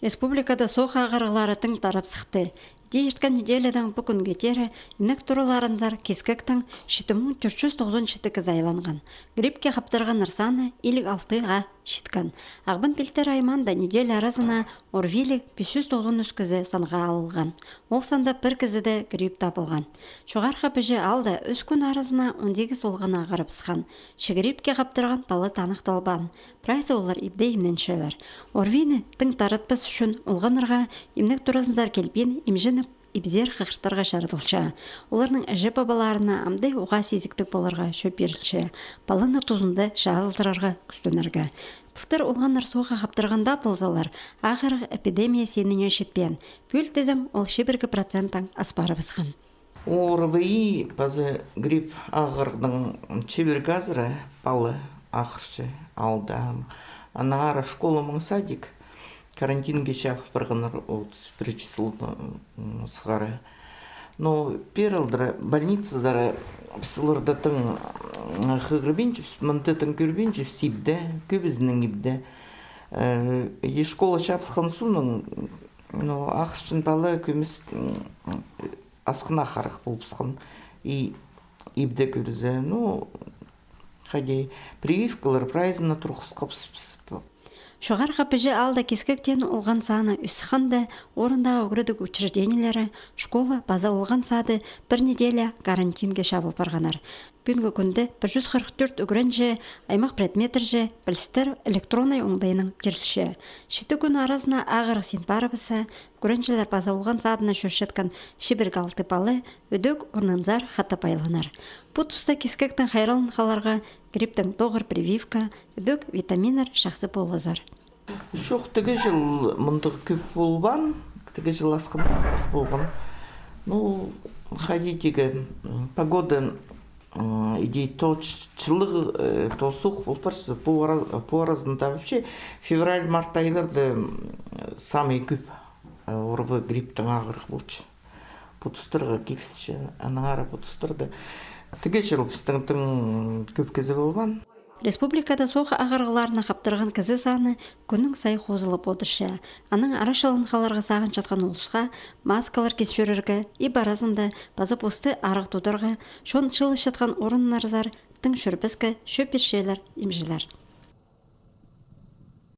Республикада соқ ағырғыларытың тарап сықты. Дейірткен неделядан бүкін кетері, инек тұрыларындар кескектің 7490 шітікі зайланған. Грипке қаптырған ырсаны илік 6-ға шіткан. Ағбын пілтер айманда недель арасына орвилік 590 үскізі санға алылған. Ол санда бір кізіді грип табылған. Шоғарқа піжі алда үз күн арасына 18 олған ағырып сыған. Шегрипке қаптырған балы танық толбан. Прайсы олар ибде имненшелер. Орвины тың таратпыз үшін олғанырға имнек тұрасынзар келбен имжені ибзер қақырттарға шарытылша. Оларның әжі бабаларына амдай уға сезіктік боларға шөп берілші. Баланы тұзынды шағылдырарға күстөнерге. Бұқтыр олғаныр соға қаптырғанда болзалар, ағырық эпидемия сеніне шетпен. Бөл тезім ол 1% аспары бізған. ОРВИ базы грипп ағырғының чебір газыры балы ақыршы алды. Ана ара школа мың садик. Карантинге шаф барғанар 31 число сығары. Но пералдыры больница зары псылырда тың қығырбенчі, мұнтетін көрбенчі сипді, көбізінің ибді. Школа шапырған суның ақыршын балы көміз асқына қарық болыпсқан ибді көрізі. Хаде прививкалар прайзына тұрғыз қапсып. Шоғар қапыжы алда кескектен олған саны үсіқанды орындағы өгірдік учреждениялары, школа база олған сады бір неделя карантинге шабыл барғанар. Бүгінгі күнді 144 үгірінжі, аймақ предметіржі, білістер электронай оңдайының керілші. Шеті күн арасына ағырық сен барыбысы, үгірінжілер база олған садына шөршеткен шебергалты балы, өдөк орнынзар хаты байланар. Бұл тұста кескектің хайралын қаларға гриптің тоғыр прививка, өдөк витаминер шақсы болызар. Шоқ тігі жыл мұндығы көп болған, тігі жыл асқын болған. Қадетегі погода идей точылығы, тосуқ бұл парсы по аразында вообще февраль-март айларды самый көп орғы грипптің ағырық болчы. Бұтыстырға кексіші, анағара бұтыстырды. Тіге жыл біздің көп кезі болған. Республикада соғы ағырғыларына қаптырған кізі саны күннің сай қозылып отыршы. Аның арашалын қаларға сағын жатқан олысқа маскалар кесшөрерге, ибаразында базы посты арық тудырға, шон чылы жатқан орын нарзар, тың шүрбізгі, шөп бершелер, имжілер.